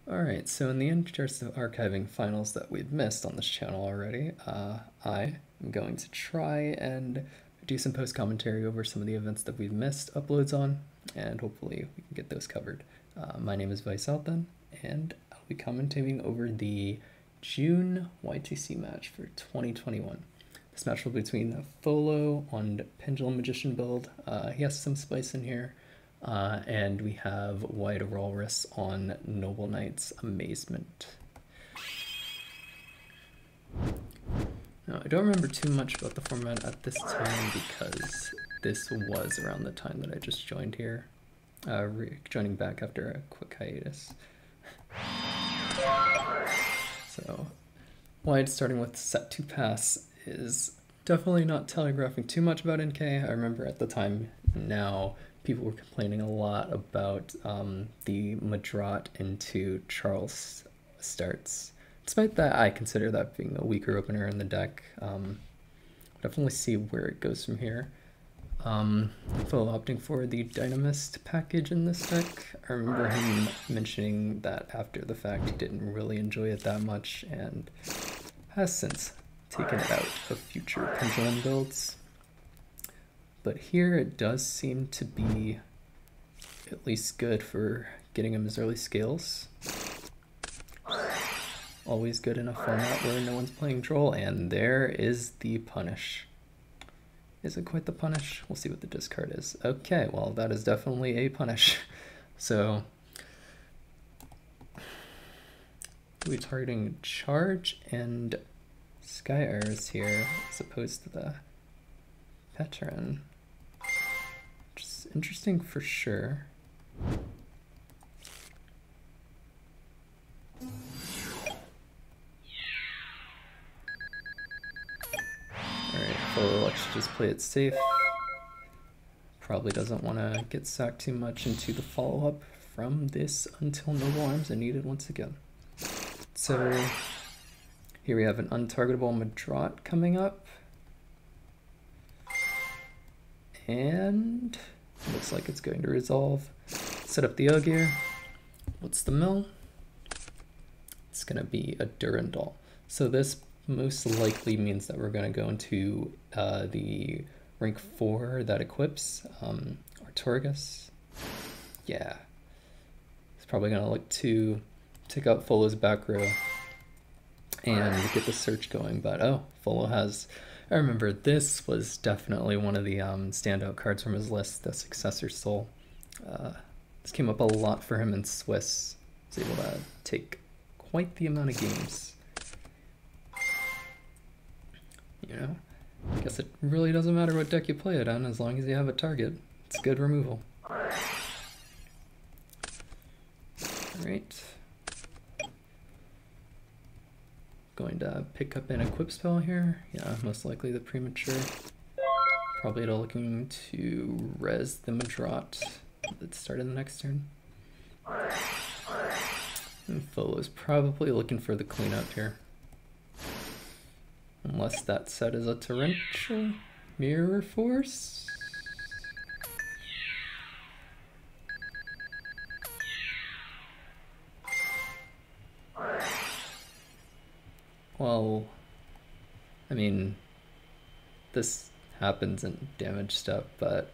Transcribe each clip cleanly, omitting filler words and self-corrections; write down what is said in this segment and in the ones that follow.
Alright, so in the interest of archiving finals that we've missed on this channel already, I am going to try and do some post-commentary over some of the events that we've missed uploads on, and hopefully we can get those covered. My name is Veiss Althen, and I'll be commentating over the June YTC match for 2021. This match will be between Folo on Pendulum Magician build. He has some spice in here. And we have WideWalrus on Noble Knights Amazement. Now, I don't remember too much about the format at this time because this was around the time that I just joined here, joining back after a quick hiatus. So, Wide starting with set 2 pass is definitely not telegraphing too much about NK. I remember at the time now, people were complaining a lot about the Madrat into Charles starts. Despite that, I consider that being a weaker opener in the deck. Definitely see where it goes from here. Folo opting for the Dynamist package in this deck. I remember him mentioning that after the fact he didn't really enjoy it that much and has since taken it out of future Pendulum builds. But here it does seem to be at least good for getting him his early scales. Always good in a format where no one's playing Troll, and there is the punish. Is it quite the punish? We'll see what the discard is. Okay, well that is definitely a punish. So we're targeting Charge and Sky Iris here as opposed to the Petron. Interesting for sure. Alright, Folo let's just play it safe. Probably doesn't want to get sacked too much into the follow-up from this until Noble Arms are needed once again. So here we have an untargetable Madrat coming up. And looks like it's going to resolve. Set up the Yugioh. What's the mill? It's going to be a Durandal. So this most likely means that we're going to go into the rank 4 that equips Artorigus. Yeah. It's probably going to look to take out Folo's back row and get the search going. But oh, Folo has... I remember this was definitely one of the standout cards from his list, the Successor Soul. This came up a lot for him in Swiss. He was able to take quite the amount of games. You know, I guess it really doesn't matter what deck you play it on as long as you have a target. It's good removal. Alright. Going to pick up an equip spell here. Yeah, most likely the premature. Probably looking to res the Madrat that started the next turn. And Folo's probably looking for the cleanup here. Unless that set is a torrential mirror force. Well, I mean, this happens in damage stuff, but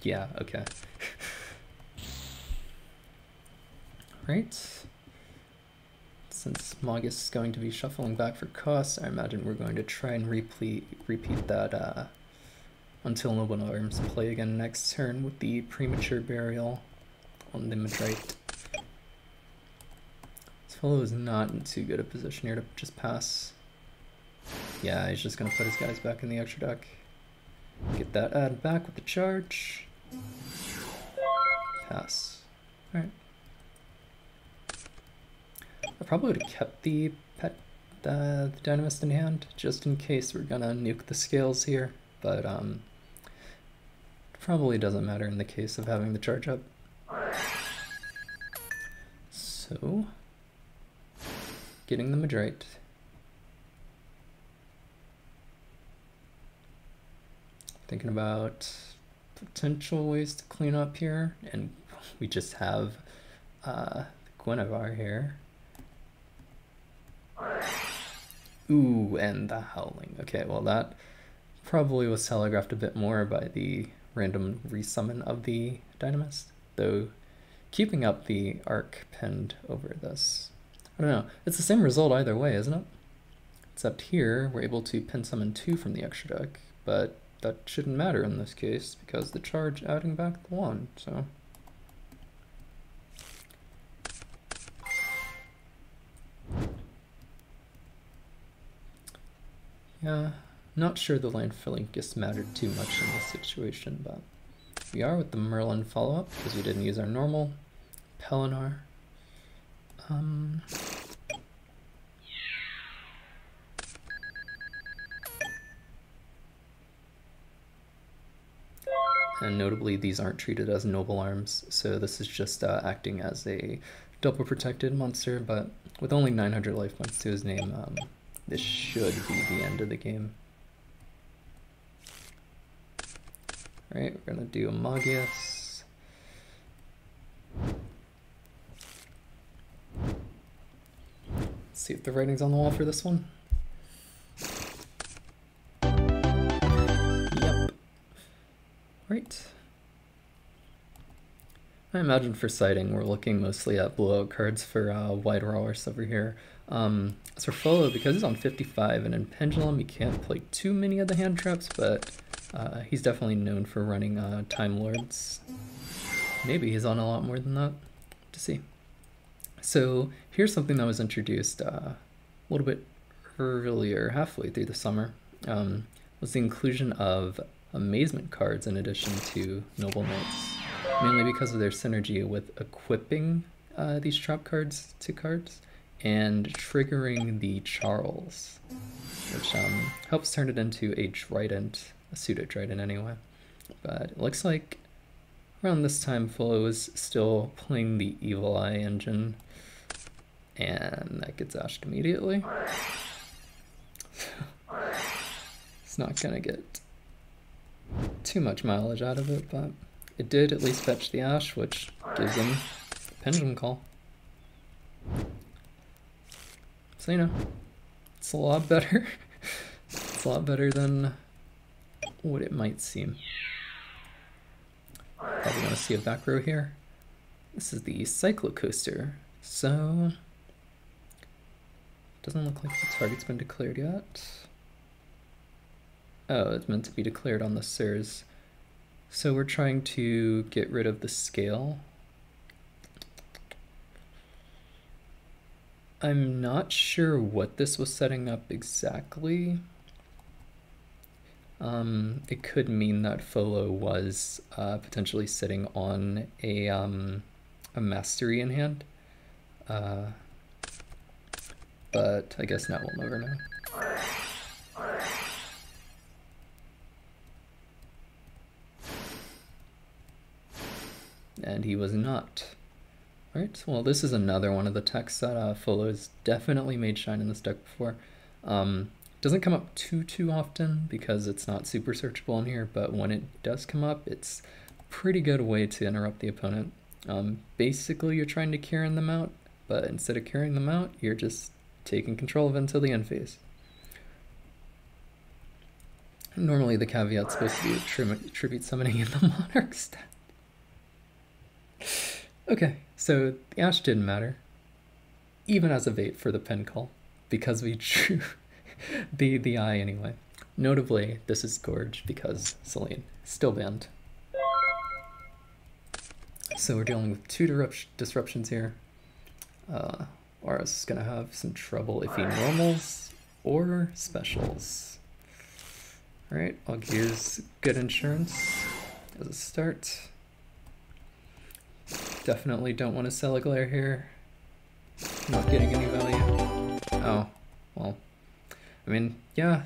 yeah, okay. Right. Since Magus is going to be shuffling back for cost, I imagine we're going to try and repeat that until Noble Arms play again next turn with the premature burial on the Madrite. Folo is not in too good a position here to just pass. Yeah, he's just going to put his guys back in the extra deck. Get that added back with the charge. Pass. Alright. I probably would have kept the Dynamist in hand, just in case we're going to nuke the scales here, but probably doesn't matter in the case of having the charge up. So... getting the Madrite. Thinking about potential ways to clean up here, and we just have Guinevere here. Ooh, and the Howling. Okay, well that probably was telegraphed a bit more by the random resummon of the Dynamist, though keeping up the arc pinned over this. I don't know, it's the same result either way, isn't it? Except here, we're able to pin summon 2 from the extra deck, but that shouldn't matter in this case, because the charge adding back the 1, so... Yeah, not sure the line filling just mattered too much in this situation, but we are with the Merlin follow-up, because we didn't use our normal Pelennor. And notably, these aren't treated as noble arms, so this is just acting as a double protected monster, but with only 900 life points to his name, this should be the end of the game. Alright, we're gonna do a Magius. Let's see if the writing's on the wall for this one. Yep. Right. I imagine for sighting, we're looking mostly at blowout cards for WideWalrus over here. As for Folo, because he's on 55 and in Pendulum, he can't play too many of the hand traps, but he's definitely known for running Time Lords. Maybe he's on a lot more than that, to see. So here's something that was introduced a little bit earlier, halfway through the summer, was the inclusion of Amazement cards in addition to Noble Knights, mainly because of their synergy with equipping these trap cards to cards and triggering the Charles, which helps turn it into a Trident, a pseudo-Trident anyway. But it looks like around this time Folo is still playing the Evil Eye engine, and that gets ashed immediately. It's not gonna get too much mileage out of it, but it did at least fetch the Ash, which gives him Pendulum Call. So, you know, it's a lot better. It's a lot better than what it might seem. Probably gonna see a back row here. This is the Cyclocoaster. So, doesn't look like the target's been declared yet. Oh, it's meant to be declared on the Sirs. So we're trying to get rid of the scale. I'm not sure what this was setting up exactly. It could mean that Folo was potentially sitting on a mastery in hand. But I guess now we'll never know. And he was not. Alright, well this is another one of the techs that Folo has definitely made shine in this deck before. Doesn't come up too often because it's not super searchable in here, but when it does come up, it's a pretty good way to interrupt the opponent. Basically you're trying to Kieran them out, but instead of carrying them out, you're just taking control of it until the end phase. Normally the caveat's supposed to be tribute summoning in the Monarch stat. Okay, so the Ash didn't matter, even as a bait for the pen call, because we drew the eye anyway. Notably, this is Gorge because Selene is still banned. So we're dealing with two disruptions here. Warus is gonna have some trouble if he normals or specials. Alright, Augur's good insurance as a start. Definitely don't want to sell a glare here. Not getting any value. Oh, well. I mean, yeah,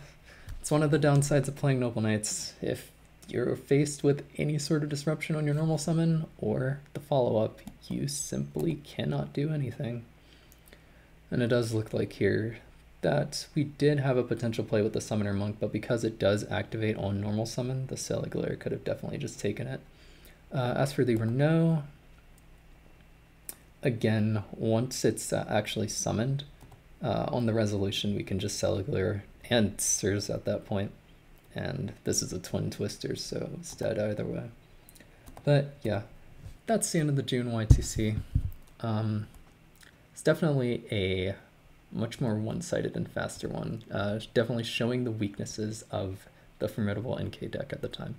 it's one of the downsides of playing Noble Knights. If you're faced with any sort of disruption on your normal summon or the follow-up, you simply cannot do anything. And it does look like here that we did have a potential play with the Summoner Monk, but because it does activate on normal summon, the Glare could have definitely just taken it. As for the Renault, again, once it's actually summoned on the resolution, we can just cellular and Sirs at that point. And this is a twin twister, so it's dead either way. But yeah, that's the end of the June YTC. It's definitely a much more one-sided and faster one. Definitely showing the weaknesses of the formidable NK deck at the time.